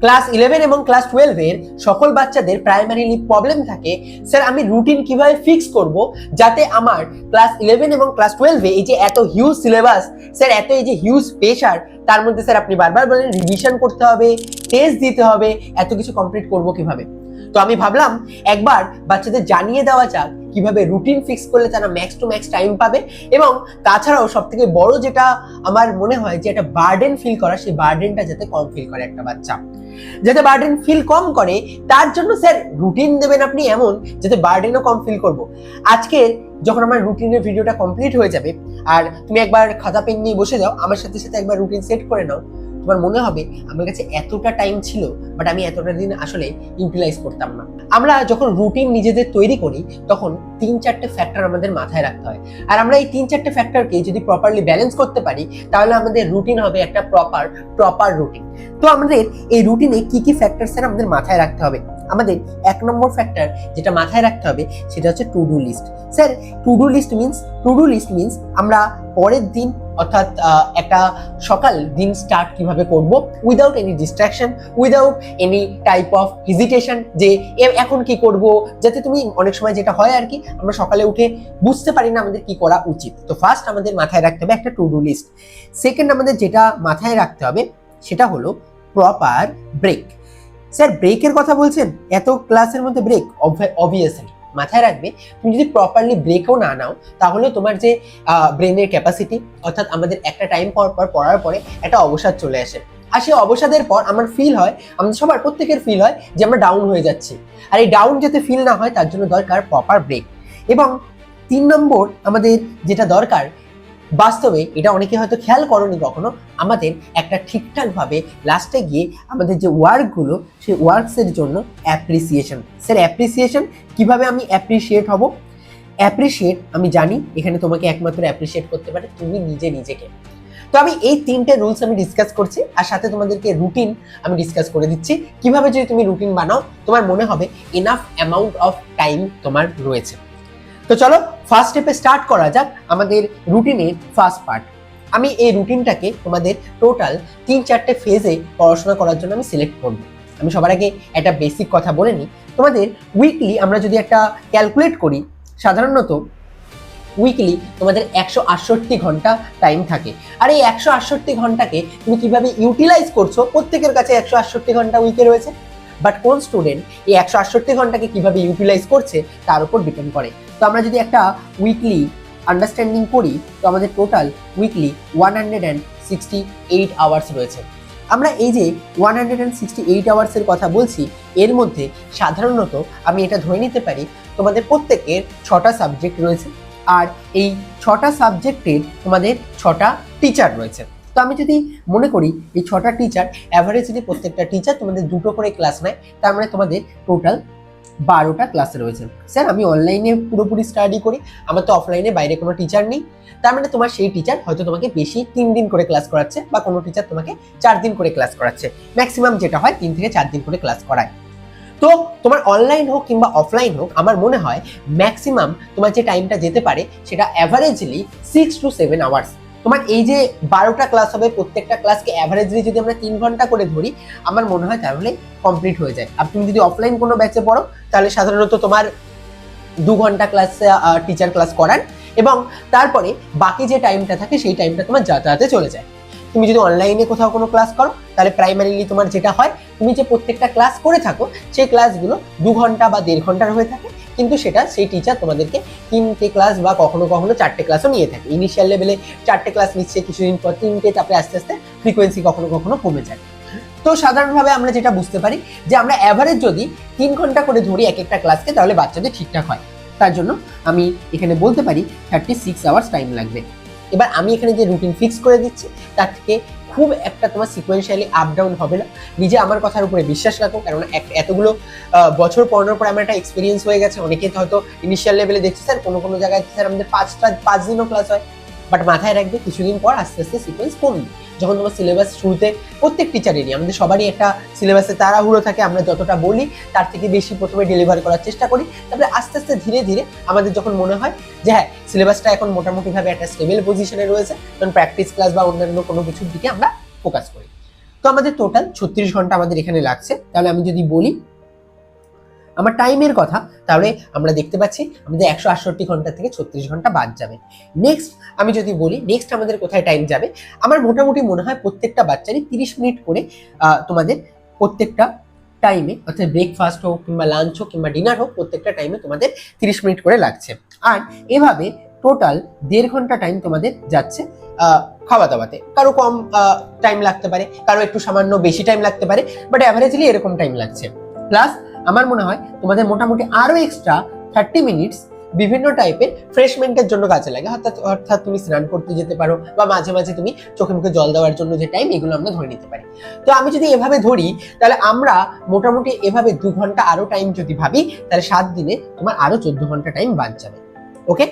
Class 11 এবং class 12 এর সকল বাচ্চাদের প্রাইমারিলি প্রবলেম থাকে, স্যার আমি রুটিন কিভাবে ফিক্স করব যাতে আমার ক্লাস 11 এবং ক্লাস 12 এ এই যে এত হিউজ সিলেবাস, স্যার এত এই যে হিউজ প্রেশার, তার মধ্যে স্যার আপনি বারবার বলেন রিভিশন করতে হবে, টেস্ট দিতে হবে, এত কিছু কমপ্লিট করব কিভাবে। তো আমি ভাবলাম একবার বাচ্চাদের জানিয়ে দেওয়া যাক কিভাবে রুটিন ফিক্স করলে তারা ম্যাক্স টু ম্যাক্স টাইম পাবে। এবং তাছাড়াও সবথেকে বড় যেটা আমার মনে হয় যে একটা বার্ডেন ফিল করা, সেই বার্ডেনটা যাতে কম ফিল করে একটা বাচ্চা, যাতে বার্ডেন ফিল কম করে তার জন্য স্যার রুটিন দেবেন আপনি এমন যাতে বার্ডেনও কম ফিল করব। আজকে যখন আমার রুটিনের ভিডিওটা কমপ্লিট হয়ে যাবে আর তুমি একবার খাতা পেন নিয়ে বসে যাও, আমার সাথে সাথে একবার রুটিন সেট করে নাও, তোমার মনে হবে আমার কাছে এতটা টাইম ছিল বাট আমি এতটা দিন আসলে ইউটিলাইজ করতাম না। আমরা যখন রুটিন নিজেদের তৈরি করি তখন 3-4টে ফ্যাক্টর আমাদের মাথায় রাখতে হয়, আর আমরা এই 3-4টে ফ্যাক্টরকে যদি প্রপারলি ব্যালেন্স করতে পারি তাহলে আমাদের রুটিন হবে একটা প্রপার রুটিন। তো আমাদের এই রুটিনে কি কি ফ্যাক্টর স্যার আমাদের মাথায় রাখতে হবে? আমাদের 1 নম্বর ফ্যাক্টর যেটা মাথায় রাখতে হবে সেটা হচ্ছে to do list. Sir to do list means আমরা পরের দিন অর্থাৎ একটা সকাল দিন স্টার্ট কিভাবে করব without any distraction, without any type of hesitation যে এখন কি করব, যাতে তুমি অনেক সময় যেটা হয় আর কি আমরা সকালে উঠে বুঝতে পারি না আমাদের কি করা উচিত। তো ফার্স্ট আমাদের মাথায় রাখতে হবে একটা টু ডু লিস্ট। সেকেন্ড আমাদের যেটা মাথায় রাখতে হবে সেটা হলো প্রপার ব্রেক। স্যার ব্রেকের কথা বলছেন, এত ক্লাসের মধ্যে ব্রেক? অবভিয়াসলি মাথায় রাখবে তুমি যদি প্রপারলি ব্রেকও না নাও তাহলে তোমার যে ব্রেনের ক্যাপাসিটি, অর্থাৎ আমাদের একটা টাইম পর পড়ার পরে একটা অবসাদ চলে আসে, আর সেই অবসাদের পর আমার ফিল হয়, আমাদের সবার প্রত্যেকের ফিল হয় যে আমরা ডাউন হয়ে যাচ্ছি। আর এই ডাউন যাতে ফিল না হয় তার জন্য দরকার প্রপার ব্রেক। এবং 3 নম্বর আমাদের যেটা দরকার, বাস্তবে এটা অনেকে হয়তো খেয়াল করনি কখনো, আমাদের একটা ঠিকঠাক ভাবে লাস্টে গিয়ে আমাদের যে ওয়ার্কগুলো সেই ওয়ার্কসের জন্য অ্যাপ্রিসিয়েশন। স্যার অ্যাপ্রিসিয়েশন কিভাবে আমি অ্যাপ্রিসিয়েট হব? অ্যাপ্রিসিয়েট আমি জানি এখানে তোমাকে একমাত্র অ্যাপ্রিসিয়েট করতে পারে তুমি নিজেকে। তো আমি এই 3টে রুলস আমি ডিসকাস করছি, আর সাথে তোমাদেরকে রুটিন আমি ডিসকাস করে দিচ্ছি কিভাবে যদি তুমি রুটিন বানাও তোমার মনে হবে এনাফ অ্যামাউন্ট অফ টাইম তোমার রয়েছে। তো চলো ফার্স্ট স্টেপে স্টার্ট করা যাক আমাদের রুটিনের ফার্স্ট পার্ট। আমি এই রুটিনটাকে তোমাদের টোটাল 3-4টে ফেজে পড়াশোনা করার জন্য আমি সিলেক্ট করব। আমি সবার আগে একটা বেসিক কথা বলে নিই, তোমাদের উইকলি আমরা যদি একটা ক্যালকুলেট করি, সাধারণত উইকলি তোমাদের 168 ঘন্টা টাইম থাকে। আর এই 168 ঘন্টাকে তুমি কিভাবে ইউটিলাইজ করছো, প্রত্যেকের কাছে 168 ঘন্টা উইকে রয়েছে, বাট কোন স্টুডেন্ট এই 168 ঘন্টাকে কিভাবে ইউটিলাইজ করছে তার উপর ডিপেন্ড করে। তো আমরা যদি একটা উইকলি আন্ডারস্ট্যান্ডিং করি তো আমাদের টোটাল উইকলি 168 আওয়ার্স রয়েছে। আমরা এই যে 168 আওয়ার্সের কথা বলছি, এর মধ্যে সাধারণত আমি এটা ধরে নিতে পারি তোমাদের প্রত্যেকের 6টা সাবজেক্ট রয়েছে, আর এই 6টা সাবজেক্টের তোমাদের 6টা টিচার রয়েছে। তো আমি যদি মনে করি এই 6টা টিচার অ্যাভারেজলি প্রত্যেকটা টিচার তোমাদের 2টো করে ক্লাস নেয়, তার মানে তোমাদের টোটাল 12টা ক্লাস রয়েছে। স্যার আমি অনলাইনে পুরোপুরি স্টাডি করি, আমার তো অফলাইনে বাইরে কোনো টিচার নেই, তার মানে তোমার সেই টিচার হয়তো তোমাকে বেশি 3 দিন করে ক্লাস করাচ্ছে, বা কোনো টিচার তোমাকে 4 দিন করে ক্লাস করাচ্ছে, ম্যাক্সিমাম যেটা হয় 3 থেকে 4 দিন করে ক্লাস করায়। তো তোমার অনলাইন হোক কিংবা অফলাইন হোক, আমার মনে হয় ম্যাক্সিমাম তোমার যে টাইমটা যেতে পারে সেটা অ্যাভারেজলি 6 to 7 আওয়ার্স। তোমার এই যে 12টা ক্লাস হবে, প্রত্যেকটা ক্লাসকে অ্যাভারেজলি যদি আমরা 3 ঘন্টা করে ধরি, আমার মনে হয় তাহলে কমপ্লিট হয়ে যায়। আর তুমি যদি অফলাইন কোনো ব্যাচে পড়ো তাহলে সাধারণত তোমার 2 ঘন্টা ক্লাস টিচার ক্লাস করান, এবং তারপরে বাকি যে টাইমটা থাকে সেই টাইমটা তোমার যাতায়াতে চলে যায়। তুমি যদি অনলাইনে কোথাও কোনো ক্লাস করো তাহলে প্রাইমারিলি তোমার যেটা হয়, তুমি যে প্রত্যেকটা ক্লাস করে থাকো সেই ক্লাসগুলো 2 ঘন্টা বা 1.5 ঘন্টার হয়ে থাকে, কিন্তু সেটা সেই টিচার তোমাদেরকে 3টে ক্লাস বা কখনো 4টে ক্লাসও নিয়ে থাকে। ইনিশিয়াল লেভেলে 4টে ক্লাস নিচ্ছে, কিছুদিন পর 3টে, তারপরে আস্তে আস্তে ফ্রিকোয়েন্সি কখনো কমে যায়। তো সাধারণভাবে আমরা যেটা বুঝতে পারি যে আমরা অ্যাভারেজ যদি 3 ঘন্টা করে ধরি এক একটা ক্লাসকে তাহলে বাচ্চাদের ঠিকঠাক হয়। তার জন্য আমি এখানে বলতে পারি 36 আওয়ার্স টাইম লাগবে। এবার আমি এখানে যে রুটিন ফিক্স করে দিচ্ছি তার থেকে খুব একটা তোমার সিকোয়েন্সিয়ালি আপ ডাউন হবে না। নিজে আমার কথার উপরে বিশ্বাস রাখো, কারণ এতগুলো বছর পড়ানোর পর আমার একটা এক্সপিরিয়েন্স হয়ে গেছে। অনেকে হয়তো ইনিশিয়াল লেভেলে দেখছি স্যার কোনো জায়গায় স্যার আমাদের 5 দিনও ক্লাস হয়, বাট মাথায় রাখবে কিছুদিন পর আস্তে আস্তে সিকোয়েন্স কমবে। যখন তোমার সিলেবাস শুরুতে প্রত্যেক টিচারেরই, আমাদের সবারই একটা সিলেবাসে তাড়াহুড়ো থাকে, আমরা যতটা বলি তার থেকে বেশি প্রথমে ডেলিভার করার চেষ্টা করি, তারপরে আস্তে আস্তে ধীরে ধীরে আমাদের যখন মনে হয় যে হ্যাঁ সিলেবাসটা এখন মোটামুটিভাবে একটা স্টেবল পজিশনে রয়েছে, তখন প্র্যাকটিস ক্লাস বা অন্যান্য কোনো কিছুর দিকে আমরা ফোকাস করি। তো আমাদের টোটাল 36 ঘন্টা আমাদের এখানে লাগছে। তাহলে আমি যদি বলি আমার টাইমের কথা, তাহলে আমরা দেখতে পাচ্ছি আমাদের 168 ঘন্টা থেকে 36 ঘন্টা বাদ যাবে। নেক্সট আমি যদি বলি নেক্সট আমাদের কোথায় টাইম যাবে, আমার মোটামুটি মনে হয় প্রত্যেকটা বাচ্চারই 30 মিনিট করে তোমাদের প্রত্যেকটা টাইমে, অর্থাৎ ব্রেকফাস্ট হোক কিংবা লাঞ্চ হোক কিংবা ডিনার হোক, প্রত্যেকটা টাইমে তোমাদের 30 মিনিট করে লাগছে। আর এভাবে টোটাল 1.5 ঘন্টা টাইম তোমাদের যাচ্ছে খাওয়া দাওয়াতে। কারো কম টাইম লাগতে পারে, কারো একটু সামান্য বেশি টাইম লাগতে পারে, বাট অ্যাভারেজলি এরকম টাইম লাগছে। প্লাস আমার মনে হয় তোমাদের মোটামুটি আরো এক্সট্রা 30 মিনিটস বিভিন্ন টাইপের ফ্রেশমেন্টের জন্য কাজে লাগে। অর্থাৎ তুমি স্নান করতে যেতে পারো বা মাঝে মাঝে তুমি চোখে মুখে জল দেওয়ার জন্য যে টাইম, এগুলো আমরা ধরে নিতে পারি। তো আমি যদি এভাবে ধরি তাহলে আমরা মোটামুটি এভাবে 2 ঘন্টা আরো টাইম যদি ভাবি, তাহলে 7 দিনে তোমার আরো 14 ঘন্টা টাইম বাদ যাবে। ওকে,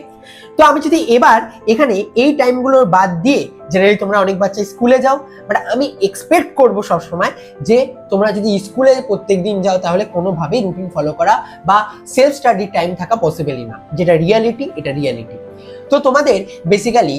তো আমি যদি এবার এখানে এই টাইমগুলোর বাদ দিয়ে, জেনারেলি তোমরা অনেক বাচ্চা স্কুলে যাও, বাট আমি এক্সপেক্ট করবো সবসময় যে তোমরা যদি স্কুলে প্রত্যেক দিন যাও তাহলে কোনোভাবেই রুটিন ফলো করা বা সেলফ স্টাডি টাইম থাকা পসিবলই না। যেটা রিয়ালিটি, এটা রিয়ালিটি। তো তোমাদের বেসিক্যালি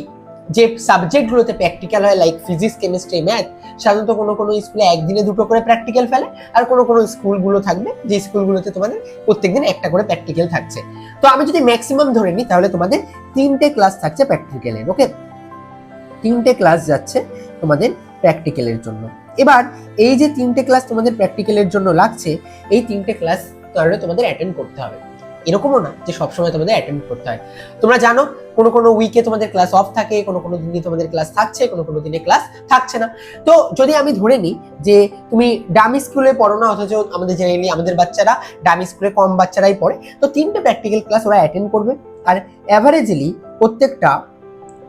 যে সাবজেক্টগুলোতে প্র্যাকটিক্যাল হয়, লাইক ফিজিক্স, কেমিস্ট্রি, ম্যাথ, সাধারণত কোনো কোনো স্কুলে একদিনে 2টো করে প্র্যাকটিক্যাল ফেলে, আর কোনো কোনো স্কুলগুলো থাকবে যে স্কুলগুলোতে তোমাদের প্রত্যেকদিন একটা করে প্র্যাকটিক্যাল থাকছে। তো আমি যদি ম্যাক্সিমাম ধরে নিই তাহলে তোমাদের 3টে ক্লাস থাকছে প্র্যাকটিক্যালের। ওকে, 3টে ক্লাস যাচ্ছে তোমাদের প্র্যাকটিক্যালের জন্য। এবার এই যে 3টে ক্লাস তোমাদের প্র্যাকটিক্যালের জন্য লাগছে, এই 3টে ক্লাস তাহলে তোমাদের অ্যাটেন্ড করতে হবে। এরকমও না যে সবসময় তোমাদের অ্যাটেন্ড করতে হয়। তোমরা জানো কোনো কোনো উইকে তোমাদের ক্লাস অফ থাকে, কোনো কোনো দিনে তোমাদের ক্লাস থাকছে, কোনো কোনো দিনে ক্লাস থাকছে না। তো যদি আমি ধরে নিই যে তুমি ডামি স্কুলে পড়ো না, অথচ আমাদের জেনারেলি আমাদের বাচ্চারা ডামি স্কুলে কম বাচ্চারাই পড়ে, তো 3টে প্র্যাকটিক্যাল ক্লাস ওরা অ্যাটেন্ড করবে। আর অ্যাভারেজলি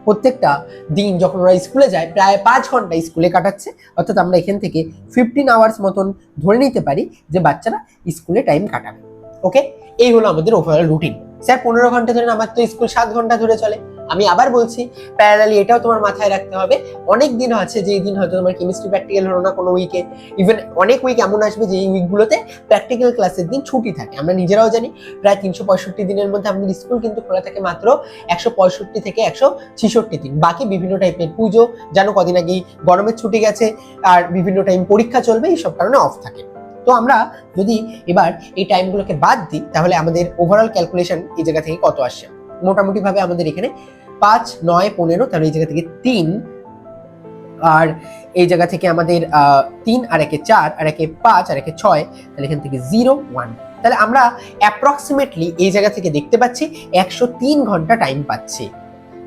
প্রত্যেকটা দিন যখন ওরা স্কুলে যায় প্রায় 5 ঘন্টা স্কুলে কাটাচ্ছে। অর্থাৎ আমরা এখান থেকে 15 আওয়ার্স মতন ধরে নিতে পারি যে বাচ্চারা স্কুলে টাইম কাটাবে। ওকে, এই হলো আমাদের ওভারঅল রুটিন। স্যার 15 ঘন্টা ধরে, আমার তো স্কুল 7 ঘন্টা ধরে চলে। আমি আবার বলছি, প্যারালালি এটাও তোমার মাথায় রাখতে হবে, অনেক দিন আছে যেই দিন হয়তো তোমার কেমিস্ট্রি প্র্যাকটিক্যাল হলো না কোনো উইকে, ইভেন অনেক উইক এমন আসবে যে এই উইকগুলোতে প্র্যাকটিক্যাল ক্লাসের দিন ছুটি থাকে। আমরা নিজেরাও জানি প্রায় 365 দিনের মধ্যে আমাদের স্কুল কিন্তু খোলা থাকে মাত্র 165 থেকে 166 দিন। বাকি বিভিন্ন টাইপের পুজো, জানো কদিন আগেই গরমের ছুটি গেছে, আর বিভিন্ন টাইম পরীক্ষা চলবে, এইসব কারণে অফ থাকে। তো আমরা যদি এবার এই টাইমগুলোকে বাদ দিই তাহলে আমাদের ওভারঅল ক্যালকুলেশন এই জায়গা থেকে কত আসছে। মোটামুটি ভাবে আমাদের এখানে 5, 9, 15, তাহলে এই জায়গা থেকে 3, আর এই জায়গা থেকে আমাদের 3 আর 1 4 আর 1 5 আর 1 6, তাহলে এখান থেকে 0 1, তাহলে আমরা অ্যাপ্রক্সিমেটলি এই জায়গা থেকে দেখতে পাচ্ছি 103 ঘন্টা টাইম পাচ্ছি।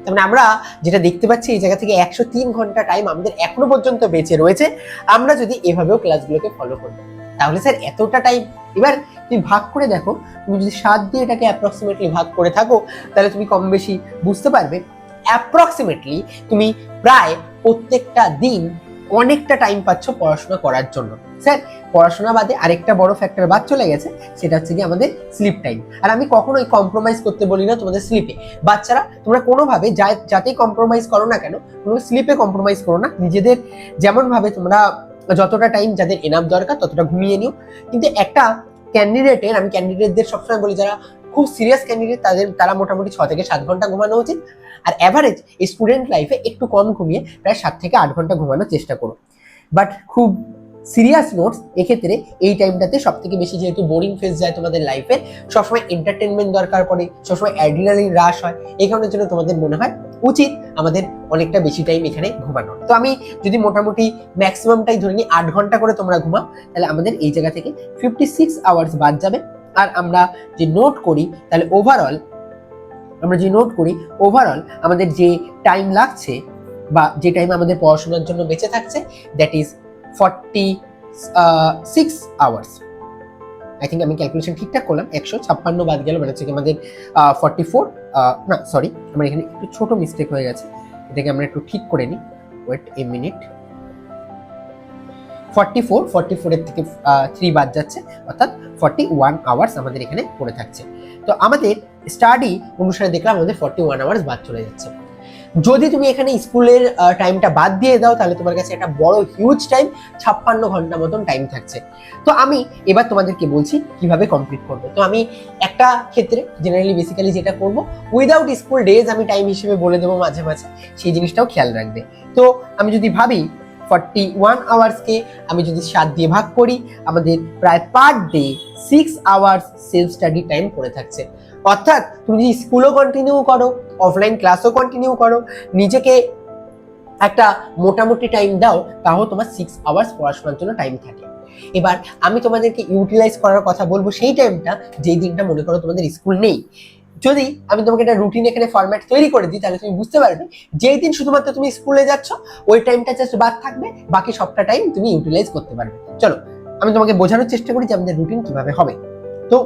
তার মানে আমরা যেটা দেখতে পাচ্ছি এই জায়গা থেকে 103 ঘন্টা টাইম আমাদের এখনো পর্যন্ত বেঁচে রয়েছে, আমরা যদি এভাবেও ক্লাসগুলোকে ফলো করি। তাহলে স্যার এতটা টাইম, এবার তুমি ভাগ করে দেখো, তুমি যদি 7 দিয়ে এটাকে অ্যাপ্রক্সিমেটলি ভাগ করে থাকো তাহলে তুমি কম বেশি বুঝতে পারবে অ্যাপ্রক্সিমেটলি তুমি প্রায় প্রত্যেকটা দিন অনেকটা টাইম পাচ্ছ পড়াশোনা করার জন্য। স্যার পড়াশোনা বাদে আরেকটা বড় ফ্যাক্টর বাদ চলে গেছে, সেটা হচ্ছে কি আমাদের স্লিপ টাইম। আর আমি কখনোই কম্প্রোমাইজ করতে বলি না তোমাদের স্লিপে। বাচ্চারা তোমরা কোনোভাবে যাতেই কম্প্রোমাইজ করো না কেন, তোমরা স্লিপে কম্প্রোমাইজ করো না। নিজেদের যেমন ভাবে তোমরা যতটা টাইম যাদের এনাফ দরকার ততটা ঘুমিয়ে নিও। কিন্তু একটা ক্যান্ডিডেটের, আমি ক্যান্ডিডেটদের সবসময় বলি যারা খুব সিরিয়াস ক্যান্ডিডেট তারা মোটামুটি 6 থেকে 7 ঘন্টা ঘুমানো উচিত। আর অ্যাভারেজ স্টুডেন্ট লাইফে একটু কম ঘুমিয়ে প্রায় 7 থেকে 8 ঘন্টা ঘুমানোর চেষ্টা করো। বাট খুব সিরিয়াস নোটস, এক্ষেত্রে এই টাইমটাতে সব থেকে বেশি, যেহেতু বোরিং ফেজ যায় তোমাদের লাইফে, সবসময় এন্টারটেনমেন্ট দরকার পড়ে, সবসময় অ্যাড্রিনালিন হ্রাস হয়, এই কারণের জন্য তোমাদের মনে হয় উচিত আমাদের অনেকটা বেশি টাইম এখানে ঘুমানোর। তো আমি যদি মোটামুটি ম্যাক্সিমামটাই ধরে নিই 8 ঘন্টা করে তোমরা ঘুমাও, তাহলে আমাদের এই জায়গা থেকে 56 আওয়ার্স বাদ যাবে। আর আমরা যে নোট করি তাহলে ওভারঅল আমাদের যে টাইম লাগছে বা যে টাইম আমাদের পড়াশোনার জন্য বেঁচে থাকছে, that is 46 hours. I think আমি ক্যালকুলেশন ঠিকঠাক করলাম, 156 বাদ গেল, মানে হচ্ছে আমাদের 44, না সরি, আমার এখানে একটু ছোট মিস্টেক হয়ে গেছে, এটাকে আমরা একটু ঠিক করে নিই। ওয়েট এ মিনিট, 44 এর থেকে 3 বাদ যাচ্ছে, অর্থাৎ 41 আওয়ার্স আমাদের এখানে পড়ে থাকছে। তো আমাদের স্টাডি অনুসারে দেখলাম আমাদের 41 আওয়ার্স বাদ চলে যাচ্ছে। যদি তুমি এখানে স্কুলের টাইমটা বাদ দিয়ে দাও তাহলে তোমার কাছে একটা বড় হিউজ টাইম, 56 ঘন্টা মতন টাইম থাকছে। তো আমি এবার তোমাদেরকে বলছি কিভাবে কমপ্লিট করবে। তো আমি একটা ক্ষেত্রে জেনারেলি বেসিক্যালি যেটা করব, উইদাউট স্কুল ডেজ আমি টাইম হিসেবে বলে দেবো মাঝে মাঝে, সেই জিনিসটাও খেয়াল রাখবে। তো আমি যদি ভাবি 41 আওয়ার্সকে আমি যদি 7 দিয়ে ভাগ করি, আমাদের প্রায় per day 6 hours self study time পড়ে থাকছে। অর্থাৎ তুমি যদি স্কুলও কন্টিনিউ করো, অফলাইন ক্লাসও কন্টিনিউ করো, নিজেকে একটা মোটামুটি টাইম দাও, তাও তোমার 6 আওয়ার্স পড়াশোনার জন্য টাইম থাকে। এবার আমি তোমাদেরকে ইউটিলাইজ করার কথা বলবো সেই টাইমটা, যেই দিনটা মনে করো তোমাদের স্কুল নেই। যদি আমি তোমাকে একটা রুটিন এখানে ফরম্যাট তৈরি করে দিই, তাহলে তুমি বুঝতে পারবে যেই দিন শুধুমাত্র তুমি স্কুলে যাচ্ছ ওই টাইমটা জাস্ট বাদ থাকবে, বাকি সবটা টাইম তুমি ইউটিলাইজ করতে পারবে। চলো আমি তোমাকে বোঝানোর চেষ্টা করি যে আমাদের রুটিন কিভাবে হবে। তো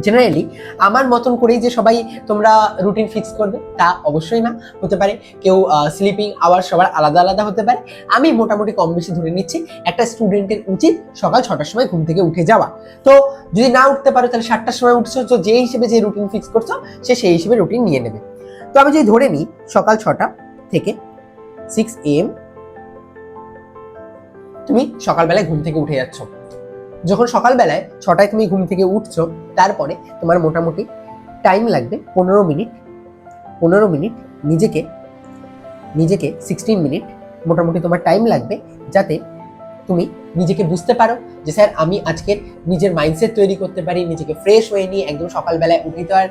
জেনারেলি আমার মতন করেই যে সবাই তোমরা রুটিন ফিক্স করবে তা অবশ্যই না, হতে পারে কেউ স্লিপিং আওয়ার সবার আলাদা আলাদা হতে পারে। আমি মোটামুটি কম বেশি ধরে নিচ্ছি একটা স্টুডেন্টের উচিত সকাল 6টার সময় ঘুম থেকে উঠে যাওয়া। তো যদি না উঠতে পারো তাহলে 7টার সময় উঠছো, তো যে হিসেবে যে রুটিন ফিক্স করছো সে সেই হিসেবে রুটিন নিয়ে নেবে। তো আমি যদি ধরে নিই সকাল 6টা থেকে 6 AM তুমি সকালবেলায় ঘুম থেকে উঠে যাচ্ছ। যখন সকালবেলায় 6টায় তুমি ঘুম থেকে উঠছো, তারপরে তোমার মোটামুটি টাইম লাগবে 15 মিনিট। 15 মিনিট নিজেকে 16 মিনিট মোটামুটি তোমার টাইম লাগবে, যাতে তুমি নিজেকে বুঝতে পারো যে স্যার আমি আজকের নিজের মাইন্ডসেট তৈরি করতে পারি, নিজেকে ফ্রেশ হয়ে নিয়ে একদম সকালবেলায় উঠে তো আর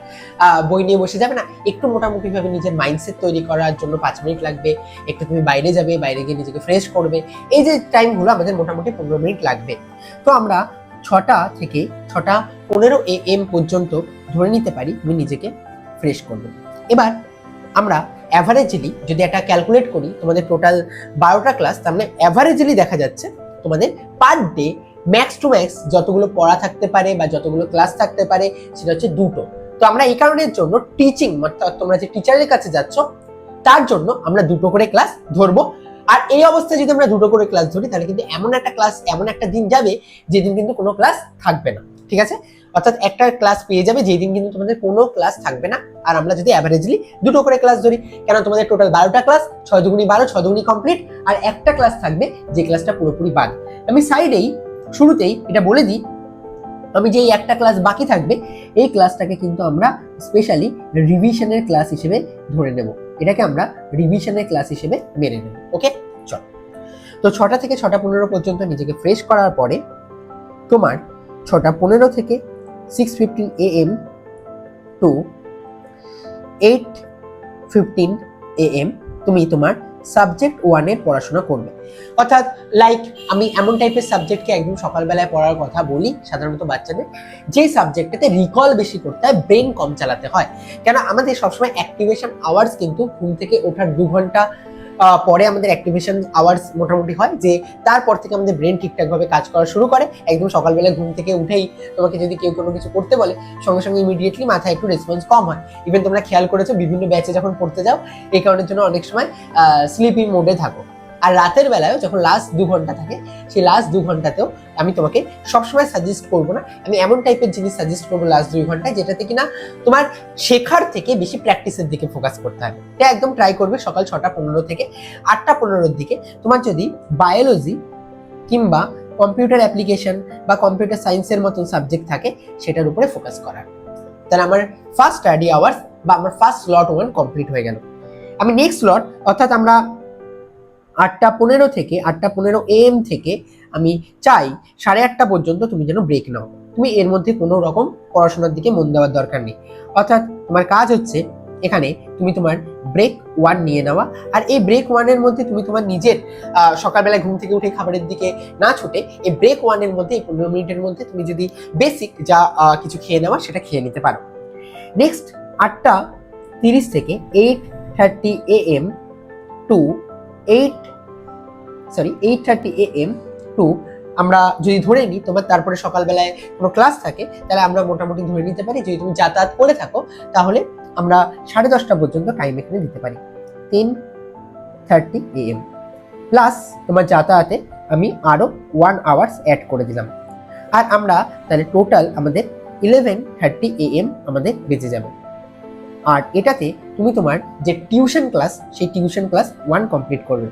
বই নিয়ে বসে যাবে না, একটু মোটামুটিভাবে নিজের মাইন্ডসেট তৈরি করার জন্য 5 মিনিট লাগবে। একটু তুমি বাইরে যাবে, বাইরে গিয়ে নিজেকে ফ্রেশ করবে, এই যে টাইমগুলো আমাদের মোটামুটি 15 মিনিট লাগবে। তো আমরা 6টা থেকে 6:15 AM পর্যন্ত ধরে নিতে পারি তুমি নিজেকে ফ্রেশ করবে। এবার আমরা অ্যাভারেজলি যদি একটা ক্যালকুলেট করি, তোমাদের টোটাল 12টা ক্লাস, তার মানে অ্যাভারেজলি দেখা যাচ্ছে তোমাদের per day max to max যতগুলো পড়া থাকতে পারে বা যতগুলো ক্লাস থাকতে পারে সেটা হচ্ছে 2টো। তো আমরা এই কারণের জন্য টিচিং, অর্থাৎ তোমরা যে টিচারের কাছে যাচ্ছ তার জন্য আমরা 2টো করে ক্লাস ধরবো। আর এই অবস্থায় যদি আমরা 2টো করে ক্লাস ধরি, তাহলে কিন্তু এমন একটা দিন যাবে যেদিন কিন্তু কোনো ক্লাস থাকবে না, ঠিক আছে? অর্থাৎ একটা ক্লাস পেয়ে যাবে যেই দিন কিন্তু তোমাদের কোনো ক্লাস থাকবে না। আর আমরা যদি অ্যাভারেজলি 2টো করে ক্লাস ধরি, কেন তোমাদের টোটাল 12টা ক্লাস, 6 দুগুনি 12, 6 দুগুনি কমপ্লিট, আর একটা ক্লাস থাকবে যে ক্লাসটা পুরোপুরি বাদ। আমি সাইডেই শুরুতেই এটা বলে দিই, আমি যে একটা ক্লাস বাকি থাকবে এই ক্লাসটাকে কিন্তু আমরা স্পেশালি রিভিশনের ক্লাস হিসেবে ধরে নেব, এটাকে আমরা রিভিশনের ক্লাস হিসেবে মেনে নেব। ওকে, চল। তো 6টা থেকে 6:15 পর্যন্ত নিজেকে ফ্রেশ করার পরে তোমার 6:15 থেকে 6:15 AM টু 8:15 AM তুমি তোমার সাবজেক্ট 1-এর পড়াশোনা করবে। অর্থাৎ লাইক আমি এমন টাইপের সাবজেক্টকে একদম সকালবেলায় পড়ার কথা বলি সাধারণত বাচ্চাদের, যেই সাবজেক্টটাতে রিকল বেশি করতে হয়, ব্রেন কম চালাতে হয়। কেন আমাদের সবসময় অ্যাক্টিভেশন আওয়ার্স কিন্তু ঘুম থেকে ওঠার 2 ঘন্টা পরে আমাদের অ্যাক্টিভেশন আওয়ার্স মোটামুটি হয়, যে তারপর থেকে আমাদের ব্রেন ঠিকঠাকভাবে কাজ করা শুরু করে। একদম সকালবেলা ঘুম থেকে উঠেই তোমাকে যদি কেউ কোনো কিছু করতে বলে, সঙ্গে সঙ্গে ইমিডিয়েটলি মাথায় একটু রেসপন্স কম হয়। ইভেন তোমরা খেয়াল করেছো বিভিন্ন ব্যাচে যখন পড়তে যাও, এই কারণের জন্য অনেক সময় স্লিপিং মোডে থাকো। আর রাতের বেলায়ও যখন লাস্ট 2 ঘন্টা থাকে, সেই লাস্ট 2 ঘন্টাতেও আমি তোমাকে সবসময় সাজেস্ট করবো না, আমি এমন টাইপের জিনিস সাজেস্ট করবো লাস্ট 2 ঘন্টায় যেটাতে কিনা তোমার শেখার থেকে বেশি প্র্যাকটিসের দিকে ফোকাস করতে হবে। এটা একদম ট্রাই করবে সকাল 6:15 থেকে 8:15 দিকে তোমার যদি বায়োলজি কিংবা কম্পিউটার অ্যাপ্লিকেশন বা কম্পিউটার সায়েন্সের মতন সাবজেক্ট থাকে সেটার উপরে ফোকাস করার, তাহলে আমার ফার্স্ট স্টাডি আওয়ার্স বা আমার ফার্স্ট স্লট 1 কমপ্লিট হয়ে গেল। আমি নেক্সট স্লট, অর্থাৎ আমরা 8:15 থেকে 8:15 AM থেকে আমি চাই 8:30 পর্যন্ত তুমি যেন ব্রেক নাও। তুমি এর মধ্যে কোনো রকম পড়াশোনার দিকে মন দেওয়ার দরকার নেই। অর্থাৎ তোমার কাজ হচ্ছে এখানে তুমি তোমার ব্রেক 1 নিয়ে নেওয়া, আর এই ব্রেক 1-এর মধ্যে তুমি তোমার নিজের সকালবেলা ঘুম থেকে উঠে খাবারের দিকে না ছুটে এই ব্রেক 1-এর মধ্যে, এই 15 মিনিটের মধ্যে তুমি যদি বেসিক যা কিছু খেয়ে নেওয়া সেটা খেয়ে নিতে পারো। নেক্সট 8:30 থেকে 8:30 AM টু 8:30 AM টু, আমরা যদি ধরে নিই তোমার তারপরে সকালবেলায় কোনো ক্লাস থাকে, তাহলে আমরা মোটামুটি ধরে নিতে পারি যদি তুমি যাতায়াত করে থাকো তাহলে আমরা 10:30 পর্যন্ত টাইম এখানে দিতে পারি। 10:30 AM প্লাস তোমার যাতায়াতে আমি আরো 1 আওয়ার্স অ্যাড করে দিলাম, আর আমরা তাহলে টোটাল আমাদের 11:30 AM আমাদের বেঁচে যাবে। আর এটাতে তুমি তোমার যে টিউশন ক্লাস, সেই টিউশন ক্লাস 1 কমপ্লিট করবে,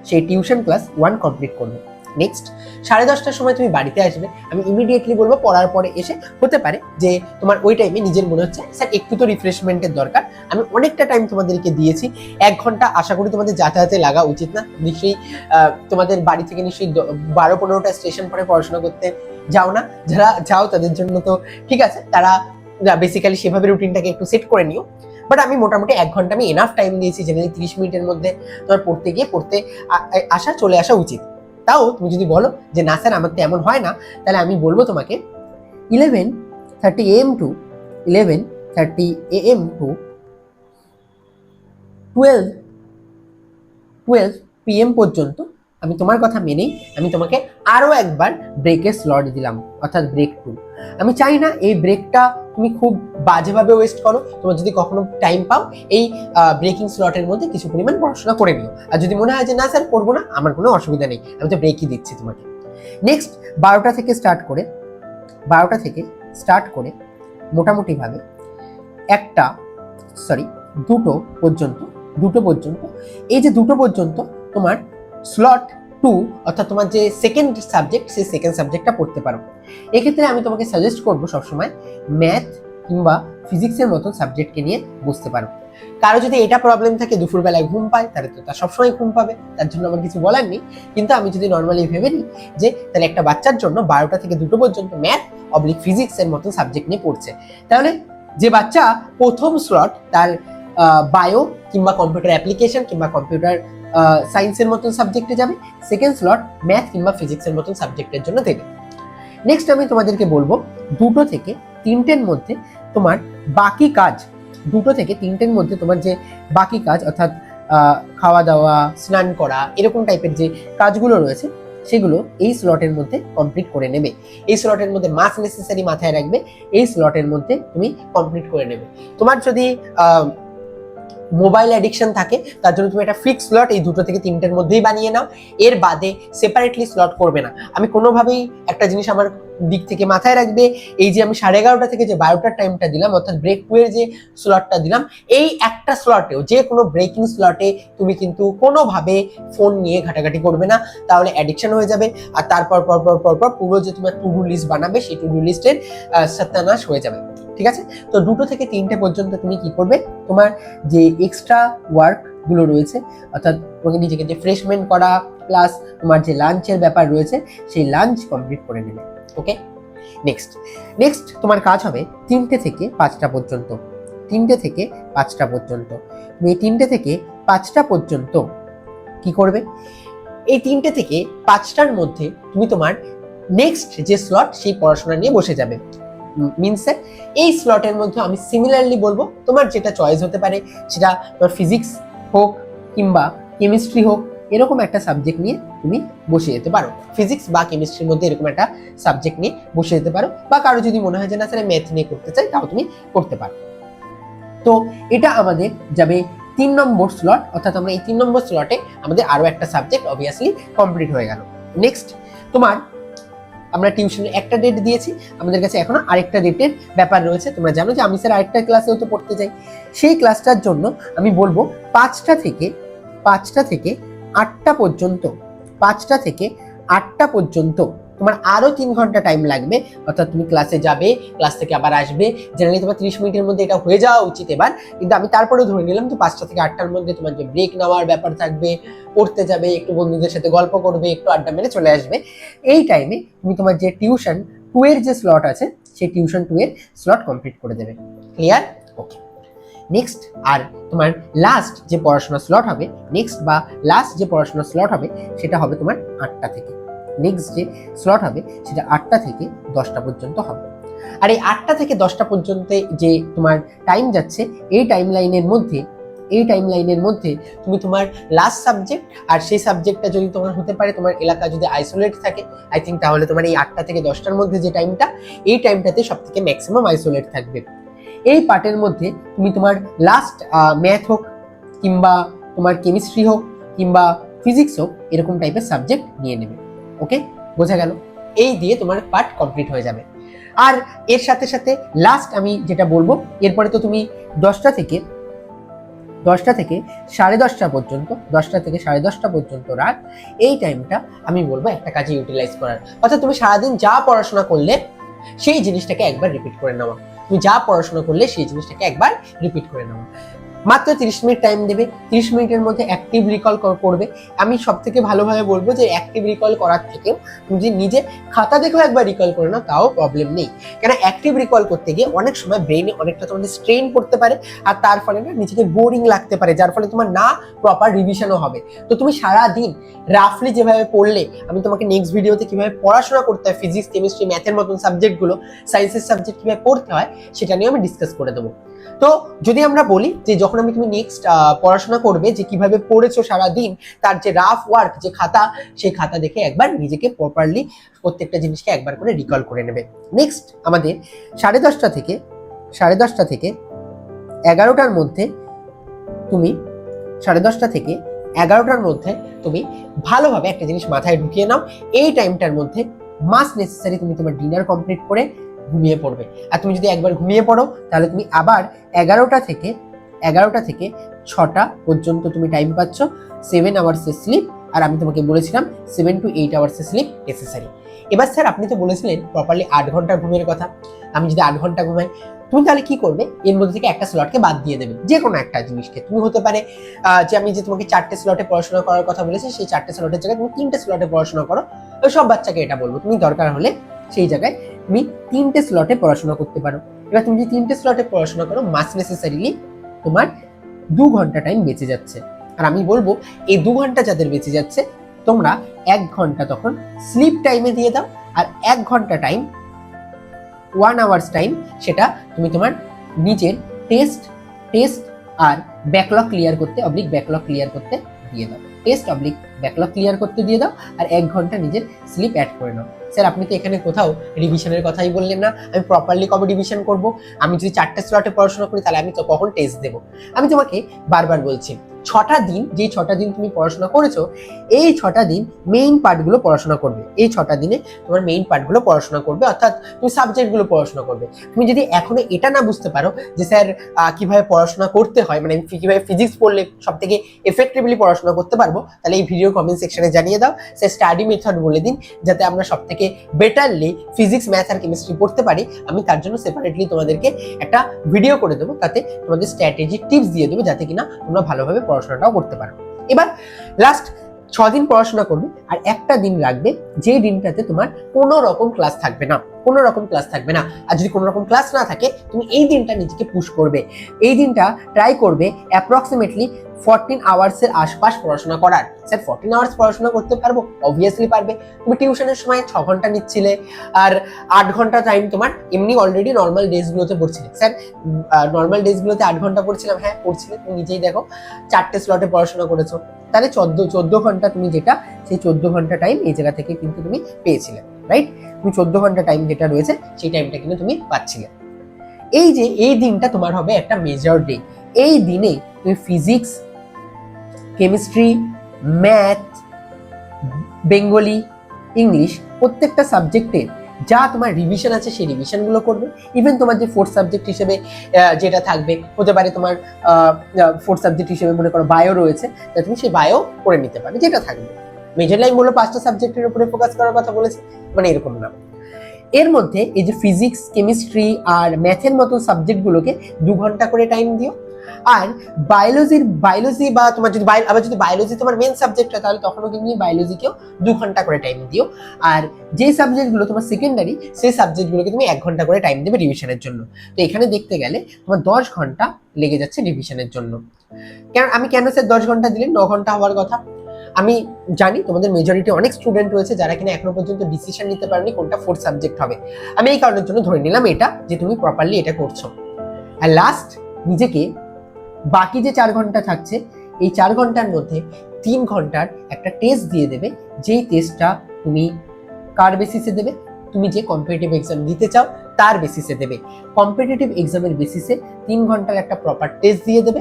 সেই টিউশন ক্লাস 1 কমপ্লিট করবে। নেক্সট 10:30টার সময় তুমি বাড়িতে আসবে, আমি ইমিডিয়েটলি বলবো পড়ার পরে এসে হতে পারে যে তোমার ওই টাইমে নিজের মনে হচ্ছে স্যার একটু তো রিফ্রেশমেন্টের দরকার, আমি অনেকটা টাইম তোমাদেরকে দিয়েছি, 1 ঘন্টা আশা করি তোমাদের যাতায়াতে লাগা উচিত না, নিশ্চয়ই তোমাদের বাড়ি থেকে নিশ্চয়ই 12-15টা স্টেশন পরে পড়াশোনা করতে যাও না, যারা যাও তাদের জন্য তো ঠিক আছে, তারা বেসিক্যালি সেভাবে রুটিনটাকে একটু সেট করে নিও। বাট আমি মোটামুটি 1 ঘন্টা আমি এনাফ টাইম দিয়েছি, জেনারেলি 30 মিনিটের মধ্যে তোমার পড়তে চলে আসা উচিত। তাও তুমি যদি বলো যে না স্যার আমার তো এমন হয় না, তাহলে আমি বলবো তোমাকে 11:30 AM to 11:30 AM to 12 PM পর্যন্ত আমি তোমার কথা মেনেই আমি তোমাকে আরো একবার ব্রেকের স্লট দিলাম, অর্থাৎ ব্রেক 2। আমি চাই না এই ব্রেকটা তুমি খুব বাজেভাবে ওয়েস্ট করো, তোমার যদি কখনো টাইম পাও এই ব্রেকিং স্লটের মধ্যে কিছু পরিমাণ পড়াশোনা করে নিও, আর যদি মনে হয় যে না স্যার করবো না, আমার কোনো অসুবিধা নেই, আমি তো ব্রেকই দিচ্ছি তোমাকে। নেক্সট 12টা থেকে স্টার্ট করে মোটামুটিভাবে 2টো পর্যন্ত এই যে 2টো পর্যন্ত তোমার স্লট 2 অর্থাৎ তোমার যে সেকেন্ড সাবজেক্ট, সেই সেকেন্ড সাবজেক্টটা পড়তে পারো। এক্ষেত্রে আমি তোমাকে সাজেস্ট করবো সবসময় ম্যাথ কিংবা ফিজিক্সের মতো সাবজেক্টকে নিয়ে বসতে পারো। কারো যদি এটা প্রবলেম থাকে দুপুরবেলায় ঘুম পায়, তাহলে তো তার সবসময় ঘুম পাবে, তার জন্য আমার কিছু বলার নেই। কিন্তু আমি যদি নর্মালি ভেবে নিই যে তাহলে একটা বাচ্চার জন্য 12টা থেকে 2টো পর্যন্ত ম্যাথ অবলিক ফিজিক্সের মতো সাবজেক্ট নিয়ে পড়ছে, তাহলে যে বাচ্চা প্রথম স্লট তার বায়ো কিংবা কম্পিউটার অ্যাপ্লিকেশন কিংবা কম্পিউটার সায়েন্সের মতন সাবজেক্টে যাবে, সেকেন্ড স্লট ম্যাথ কিংবা ফিজিক্সের মতন সাবজেক্টের জন্য দেবে। নেক্সট আমি তোমাদেরকে বলবো 2টো থেকে 3টের মধ্যে তোমার বাকি কাজ, 2টো থেকে 3টের মধ্যে তোমার যে বাকি কাজ অর্থাৎ খাওয়া দাওয়া, স্নান করা, এরকম টাইপের যে কাজগুলো রয়েছে সেগুলো এই স্লটের মধ্যে কমপ্লিট করে নেবে। এই স্লটের মধ্যে মাস্ট নেসেসারি মাথায় রাখবে, এই স্লটের মধ্যে তুমি কমপ্লিট করে নেবে। তোমার যদি মোবাইল অ্যাডিকশন থাকে তার জন্য তুমি একটা ফিক্স স্লট এই 2টো থেকে 3টের মধ্যেই বানিয়ে নাও, এর বাদে সেপারেটলি স্লট করবে না। আমি কোনোভাবেই একটা জিনিস আমার দিক থেকে মাথায় রাখবে, এই যে আমি 11:30টা থেকে যে 12টার টাইমটা দিলাম অর্থাৎ ব্রেক 2 এর যে স্লটটা দিলাম, এই একটা স্লটেও যে কোনো ব্রেকিং স্লটে তুমি কিন্তু কোনোভাবে ফোন নিয়ে ঘাটাঘাটি করবে না, তাহলে অ্যাডিকশন হয়ে যাবে, আর তারপর পর পুরো যে তোমার টু ডু লিস্ট বানাবে সেই টু ডু লিস্টের সত্যানাশ হয়ে যাবে। ঠিক আছে, তো 2টো থেকে 3টে পর্যন্ত তুমি কি করবে, তোমার যে এক্সট্রা ওয়ার্ক গুলো রয়েছে অর্থাৎ তোমাকে নিজেকে যে ফ্রেশমেন্ট করা প্লাস তোমার যে লাঞ্চের ব্যাপার রয়েছে সেই লাঞ্চ কমপ্লিট করে নেবে। ওকে, নেক্সট তোমার কাজ হবে 3টে থেকে 5টা পর্যন্ত। তুমি 3টে থেকে 5টা পর্যন্ত কি করবে, এই 3টে থেকে 5টার মধ্যে তুমি তোমার নেক্সট যে স্লট সেই পড়াশোনা নিয়ে বসে যাবে। মিনস এই স্লটের মধ্যে আমি সিমিলারলি বলবো তোমার যেটা চয়েস হতে পারে, সেটা তোমার ফিজিক্স হোক কিংবা কেমিস্ট্রি হোক, এরকম একটা সাবজেক্ট নিয়ে তুমি বসে যেতে পারো, ফিজিক্স বা কেমিস্ট্রির মধ্যে এরকম একটা সাবজেক্ট নিয়ে বসে যেতে পারো, বা কারো যদি মনে হয় যে না স্যার ম্যাথ নিয়ে করতে চাই তাও তুমি করতে পারো। তো এটা আমাদের যাবে 3 নম্বর স্লট, অর্থাৎ আমরা এই 3 নম্বর স্লটে আমাদের আরো একটা সাবজেক্ট অবভিয়াসলি কমপ্লিট হয়ে গেল। নেক্সট তোমার আমরা টিউশনের একটা ডেট দিয়েছি, আমাদের কাছে এখনো আরেকটা ডেটের ব্যাপার রয়েছে। তোমরা জানো যে আমি স্যার আরেকটা ক্লাসেও তো পড়তে যাই, সেই ক্লাসটার জন্য আমি বলবো 5টা থেকে 8টা পর্যন্ত তোমার আরো 3 ঘন্টা টাইম লাগবে, অর্থাৎ তুমি ক্লাসে যাবে, ক্লাস থেকে আবার আসবে, জেনারেলি তোমার 30 মিনিটের মধ্যে এটা হয়ে যাওয়া উচিত এবার, কিন্তু আমি তারপরে ধরে নিলাম তো 5টা থেকে 8টার মধ্যে তোমার যে ব্রেক নেওয়ার ব্যাপার থাকবে, পড়তে যাবে, একটু বন্ধুদের সাথে গল্প করবে, একটু আড্ডা মেরে চলে আসবে, এই টাইমে তুমি তোমার যে টিউশন 2 এর যে স্লট আছে সেই টিউশন 2 এর স্লট কমপ্লিট করে দেবে। ক্লিয়ার? ওকে, নেক্সট আর তোমার লাস্ট যে পড়াশোনা স্লট হবে সেটা হবে তোমার 8টা থেকে, নেক্সট যে স্লট হবে সেটা 8টা থেকে 10টা পর্যন্ত হবে। আর এই 8টা থেকে 10টা পর্যন্ত যে তোমার টাইম যাচ্ছে, এই টাইম লাইনের মধ্যে তুমি তোমার লাস্ট সাবজেক্ট, আর সেই সাবজেক্টটা যদি তোমার হতে পারে তোমার এলাকা যদি আইসোলেট থাকে, আই থিঙ্ক তাহলে তোমার এই 8টা থেকে 10টার মধ্যে যে টাইমটা, এই টাইমটাতে সব থেকে ম্যাক্সিমাম আইসোলেট থাকবে। এই পার্টের মধ্যে তুমি তোমার লাস্ট ম্যাথ হোক কিংবা তোমার কেমিস্ট্রি হোক কিংবা ফিজিক্স হোক, এরকম টাইপের সাবজেক্ট নিয়ে নেবে। ওকে, বোঝা গেল? এই দিয়ে তোমার পার্ট কমপ্লিট হয়ে যাবে। আর এর সাথে সাথে লাস্ট আমি যেটা বলবো, এরপরে তো তুমি 10টা থেকে 10টা থেকে 10:30 পর্যন্ত, 10টা থেকে 10:30 পর্যন্ত রাত, এই টাইমটা আমি বলবো একটা কাজে ইউটিলাইজ করার। অর্থাৎ তুমি সারাদিন যা পড়াশোনা করলে সেই জিনিসটাকে একবার রিপিট করে নেওয়া। তুমি যা পড়াশোনা করলে সেই জিনিসটাকে একবার রিপিট করে নেওয়া। মাত্র 30 মিনিট টাইম দেবে, 30 মিনিটের মধ্যে অ্যাক্টিভ রিকল করবে। আমি সব থেকে ভালোভাবে বলবো যে অ্যাক্টিভ রিকল করার থেকেও তুমি যদি নিজে খাতা দেখেও একবার রিকল করে নাও তাও প্রবলেম নেই। কেন অ্যাক্টিভ রিকল করতে গিয়ে অনেক সময় ব্রেনে অনেকটা তোমাদের স্ট্রেন পড়তে পারে, আর তার ফলে না নিজেকে বোরিং লাগতে পারে, যার ফলে তোমার না প্রপার রিভিশনও হবে। তো তুমি সারাদিন রাফলি যেভাবে পড়লে, আমি তোমাকে নেক্সট ভিডিওতে কিভাবে পড়াশোনা করতে হয় ফিজিক্স, কেমিস্ট্রি, ম্যাথের মতন সাবজেক্টগুলো, সায়েন্সের সাবজেক্ট কিভাবে পড়তে হয় সেটা নিয়ে আমি ডিসকাস করে দেবো। তো যদি আমরা বলি যে যখন তুমি নেক্সট পড়াশোনা করবে যে কিভাবে পড়েছো সারাদিন, তার যে রাফ ওয়ার্ক, যে খাতা, সেই খাতা দেখে একবার নিজেকে প্রপারলি প্রত্যেকটা জিনিসকে একবার করে রিকল করে নেবে। নেক্সট আমাদের 10:30 থেকে 11টার মধ্যে তুমি 10:30 থেকে 11টার মধ্যে তুমি ভালোভাবে একটা জিনিস মাথায় ঢুকিয়ে নাও। এই টাইমটার মধ্যে মাস্ট নেসেসারি তুমি তোমার ডিনার কমপ্লিট করে ঘুমিয়ে পড়বে। আর তুমি যদি একবার ঘুমিয়ে পড়ো তাহলে তুমি আবার 11টা থেকে 6টা পর্যন্ত তুমি টাইম পাচ্ছ 7 আওয়ার্সের স্লিপ। আর আমি তোমাকে বলেছিলাম 7 to 8 আওয়ার্সের স্লিপ নেসেসারি। এবার স্যার আপনি তো বলেছিলেন প্রপারলি 8 ঘন্টা ঘুমের কথা। আমি যদি 8 ঘন্টা ঘুমাই, তুমি তাহলে কি করবে? এর মধ্যে থেকে একটা স্লটকে বাদ দিয়ে দেবে, যে কোনো একটা জিনিসকে। তুমি হতে পারে যে আমি যে তোমাকে 4টে স্লটে পড়াশোনা করার কথা বলেছি, সেই 4টে স্লটের জায়গায় তুমি 3টে স্লটে পড়াশোনা করো। সব বাচ্চাকে এটা বলবো, তুমি দরকার হলে সেই জায়গায় তুমি 3টে স্লটে পড়াশোনা করতে পারো। এবার তুমি যদি 3টে স্লটে পড়াশোনা করো, মাস্ট নেসেসারিলি তোমার 2 ঘন্টা টাইম বেঁচে যাচ্ছে। আর আমি বলবো এই 2 ঘন্টা যাদের বেঁচে যাচ্ছে, তোমরা 1 ঘন্টা তখন স্লিপ টাইমে দিয়ে দাও, আর 1 ঘন্টা টাইম, 1 আওয়ার্স টাইম, সেটা তুমি তোমার নিজের টেস্ট আর ব্যাকলগ ক্লিয়ার করতে, ব্যাকলগ ক্লিয়ার করতে দিয়ে দাও। টেস্ট ব্যাকলগ ক্লিয়ার করতে দিয়ে দাও, আর 1 ঘন্টা নিজের স্লিপ অ্যাড করে নাও। স্যার আপনি তো এখানে কোথাও রিভিশনের কথাই বললেন না। আমি প্রপারলি কবে রিভিশন করব? আমি যদি 4টে স্লটে পড়াশোনা করি তাহলে আমি তো কখন টেস্ট দেবো? আমি তোমাকে বারবার বলছি, 6টা দিন, যেই 6টা দিন তুমি পড়াশোনা করেছো, এই 6টা দিন মেইন পার্টগুলো পড়াশোনা করবে। এই 6টা দিনে তোমার মেইন পার্টগুলো পড়াশোনা করবে, অর্থাৎ তুমি সাবজেক্টগুলো পড়াশোনা করবে। তুমি যদি এখনো এটা না বুঝতে পারো যে স্যার কিভাবে পড়াশোনা করতে হয়, মানে কিভাবে ফিজিক্স পড়লে সব থেকে এফেক্টিভলি পড়াশোনা করতে পারবো, তাহলে এই ভিডিও কমেন্ট সেকশনে জানিয়ে দাও। স্যার স্টাডি মেথড বলে দিন, যাতে আমরা সব থেকে বেটারলি ফিজিক্স, ম্যাথ আর কেমিস্ট্রি পড়তে পারি। আমি তার জন্য সেপারেটলি তোমাদেরকে একটা ভিডিও করে দেবো, তাতে তোমাদের স্ট্র্যাটেজি টিপস দিয়ে দেবো, যাতে কিনা তোমরা ভালোভাবে পড়াশোনাটাও করতে পারো। এবার লাস্ট 6 দিন পড়াশোনা করবে, আর একটা দিন রাখবে যে দিনটাতে তোমার কোনো রকম ক্লাস থাকবে না। আর যদি কোনো রকম ক্লাস না থাকে, তুমি এই দিনটা নিজেকে পুশ করবে। এই দিনটা ট্রাই করবে অ্যাপ্রক্সিমেটলি 14 আওয়ার্সের আশপাশ পড়াশোনা করার। স্যার 14 আওয়ার্স পড়াশোনা করতে পারবো? অবভিয়াসলি পারবে। তুমি টিউশনের সময় 6 ঘন্টা নিচ্ছিলে, আর 8 ঘন্টা টাইম তোমার এমনি অলরেডি নর্মাল ডেজগুলোতে পড়ছিলে। স্যার নর্মাল ডেজগুলোতে 8 ঘন্টা পড়ছিলাম, হ্যাঁ পড়ছিলে, তুমি নিজেই দেখো 4টে স্লটে পড়াশোনা করেছো, তাহলে 14 ঘন্টা তুমি যেটা, সেই 14 ঘন্টা টাইম এই জায়গা থেকে কিন্তু তুমি পেয়েছিলে, রাইট? তুমি 14 ঘন্টা টাইম যেটা রয়েছে সেই টাইমটা কিন্তু তুমি পাচ্ছিলে। এই যে এই দিনটা তোমার হবে একটা মেজর ডে। এই দিনে তুমি physics, chemistry, math, Bengali, English, প্রত্যেকটা সাবজেক্টের যা তোমার রিভিশন আছে সেই রিভিশনগুলো করবে। ইভেন তোমার যে 4th সাবজেক্ট হিসেবে যেটা থাকবে, হতে পারে তোমার 4th সাবজেক্ট হিসেবে মনে করো বায়ো রয়েছে, তা তুমি সেই বায়ো করে নিতে পারবে, যেটা থাকবে। মেজর লাইন বললো 5টা সাবজেক্টের উপরে ফোকাস করার কথা বলেছে, মানে এরকম না। এর মধ্যে এই যে ফিজিক্স, কেমিস্ট্রি আর ম্যাথের মতো সাবজেক্টগুলোকে 2 ঘন্টা করে টাইম দিও। আর বায়োলজি বা তোমার যদি আবার যদি বায়োলজি তোমার মেন সাবজেক্ট হয়, তাহলে তখনও কিন্তু বায়োলজিকেও 2 ঘন্টা করে টাইম দিও। আর যে সাবজেক্টগুলো তোমার সেকেন্ডারি, সেই সাবজেক্টগুলোকে তুমি 1 ঘন্টা করে টাইম দেবে রিভিশনের জন্য। তো এখানে দেখতে গেলে তোমার 10 ঘন্টা লেগে যাচ্ছে রিভিশনের জন্য। আমি কেন স্যার 10 ঘন্টা দিলেন? 9 ঘন্টা হওয়ার কথা। আমি জানি তোমাদের মেজরিটি অনেক স্টুডেন্ট রয়েছে যারা কিনা এখনো পর্যন্ত ডিসিশন নিতে পারেনি কোনটা 4th সাবজেক্ট হবে। আমি এই কারণের জন্য ধরে নিলাম এটা, যে তুমি প্রপারলি এটা করছো। আর লাস্ট নিজেকে বাকি যে 4 ঘন্টা থাকছে, এই 4 ঘন্টার মধ্যে 3 ঘন্টার একটা টেস্ট দিয়ে দেবে। যেই টেস্টটা তুমি কার বেসিসে দেবে? তুমি যে কম্পিটিটিভ এক্সাম দিতে চাও তার বেসিসে দেবে। কম্পিটিটিভ এক্সামের বেসিসে 3 ঘন্টার একটা প্রপার টেস্ট দিয়ে দেবে।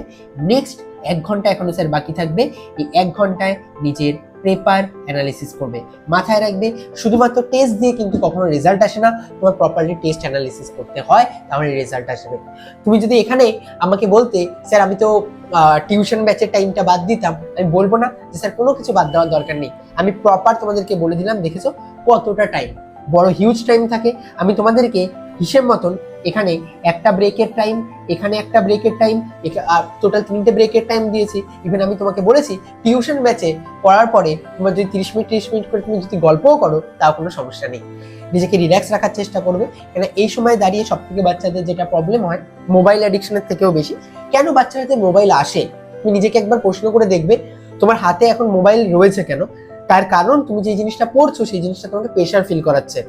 নেক্সট 1 ঘন্টা এখনো স্যার বাকি থাকবে। এই 1 ঘন্টায় নিজের পেপার অ্যানালিসিস করবে। মাথায় রাখবে শুধুমাত্র টেস্ট দিয়ে কিন্তু কখনো রেজাল্ট আসে না, তোমার প্রপারলি টেস্ট অ্যানালিসিস করতে হয়, তাহলে রেজাল্ট আসবে। তুমি যদি এখানে আমাকে বলতে স্যার আমি তো টিউশন ব্যাচের টাইমটা বাদ দিতাম, আমি বলবো না যে স্যার কোনো কিছু বাদ দেওয়ার দরকার নেই। আমি প্রপার তোমাদেরকে বলে দিলাম, দেখেছো কতটা টাইম, বড় হিউজ টাইম থাকে। আমি তোমাদেরকে হিসেব মতন এখানে একটা ব্রেকের টাইম, এখানে একটা ব্রেকের টাইম, টোটাল 3টে ব্রেকের টাইম দিয়েছি। ইভেন আমি তোমাকে বলেছি টিউশন ব্যাচে পড়ার পরে তোমার যদি 30 মিনিট করে তুমি যদি গল্পও করো তাও কোনো সমস্যা নেই। নিজেকে রিল্যাক্স রাখার চেষ্টা করবে, কেন এই সময় দাঁড়িয়ে সব থেকে বাচ্চাদের যেটা প্রবলেম হয় মোবাইল অ্যাডিকশনের থেকেও বেশি। কেন বাচ্চার হাতে মোবাইল আসে, তুমি নিজেকে একবার প্রশ্ন করে দেখবে তোমার হাতে এখন মোবাইল রয়েছে কেন। তার কারণ তুমি যে জিনিসটা পড়ছো সেই জিনিসটা তোমাকে প্রেশার ফিল করাচ্ছে।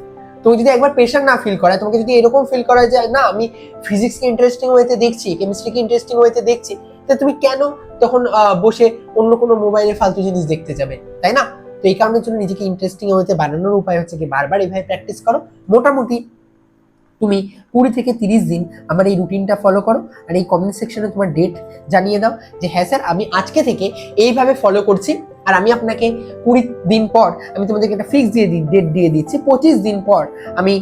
তুমি যদি একবার প্রেশার না ফিল করায়, তোমাকে যদি এরকম ফিল করায় যে না আমি ফিজিক্সকে ইন্টারেস্টিং ওয়েতে দেখছি, কেমিস্ট্রিকে ইন্টারেস্টিং ওয়েতে দেখছি, তো তুমি কেন তখন বসে অন্য কোনো মোবাইলে ফালতু জিনিস দেখতে যাবে, তাই না? তো এই কারণের জন্য নিজেকে ইন্টারেস্টিং ওয়েতে বানানোর উপায় হচ্ছে কি বারবার এইভাবে প্র্যাকটিস করো। মোটামুটি তুমি 20 থেকে 30 দিন আমার এই রুটিনটা ফলো করো, আর এই কমেন্ট সেকশনে তোমার ডেট জানিয়ে দাও যে হ্যাঁ স্যার আমি আজকে থেকে এইভাবে ফলো করছি। আর আমি আপনাকে 20 দিন পর আমি তোমাদেরকে একটা ফিক্স ডেট দিয়ে দিচ্ছি, 25 দিন পর আমি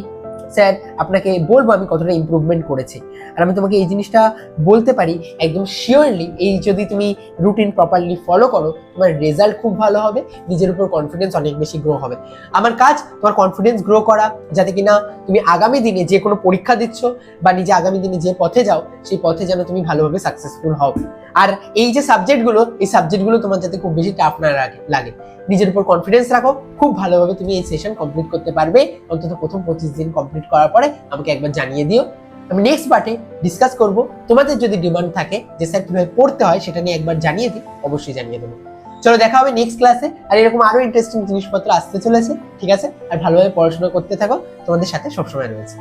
স্যার আপনাকে বলবো আমি কতটা ইমপ্রুভমেন্ট করেছি। আর আমি তোমাকে এই জিনিসটা বলতে পারি একদম শিওরলি, এই যদি তুমি রুটিন প্রপারলি ফলো করো তোমার রেজাল্ট খুব ভালো হবে, নিজের উপর কনফিডেন্স অনেক বেশি গ্রো হবে। আমার কাজ তোমার কনফিডেন্স গ্রো করা, যাতে কিনা তুমি আগামী দিনে যে কোনো পরীক্ষা দিচ্ছ বা নিজে আগামী দিনে যে পথে যাও সেই পথে যেন তুমি ভালোভাবে সাকসেসফুল হও। আর এই যে সাবজেক্টগুলো, এই সাবজেক্টগুলো তোমার যাতে খুব বেশি টাফ না লাগে। নিজের উপর কনফিডেন্স রাখো, খুব ভালোভাবে তুমি এই সেশন কমপ্লিট করতে পারবে। অন্তত প্রথম 25 দিন কমপ্লিট করার পরে আমাকে একবার জানিয়ে দিও। আমি নেক্সট পার্টে ডিসকাস করব, তোমাদের যদি ডিমান্ড থাকে যে স্যার কিভাবে পড়তে হয় সেটা নিয়ে একবার জানিয়ে দিই, অবশ্যই জানিয়ে দেবো। চলো দেখা হবে নেক্সট ক্লাসে, আর এরকম আরো ইন্টারেস্টিং জিনিসপত্র আসতে চলেছে, ঠিক আছে? আর ভালোভাবে পড়াশোনা করতে থাকো, তোমাদের সাথে সবসময় রয়েছে।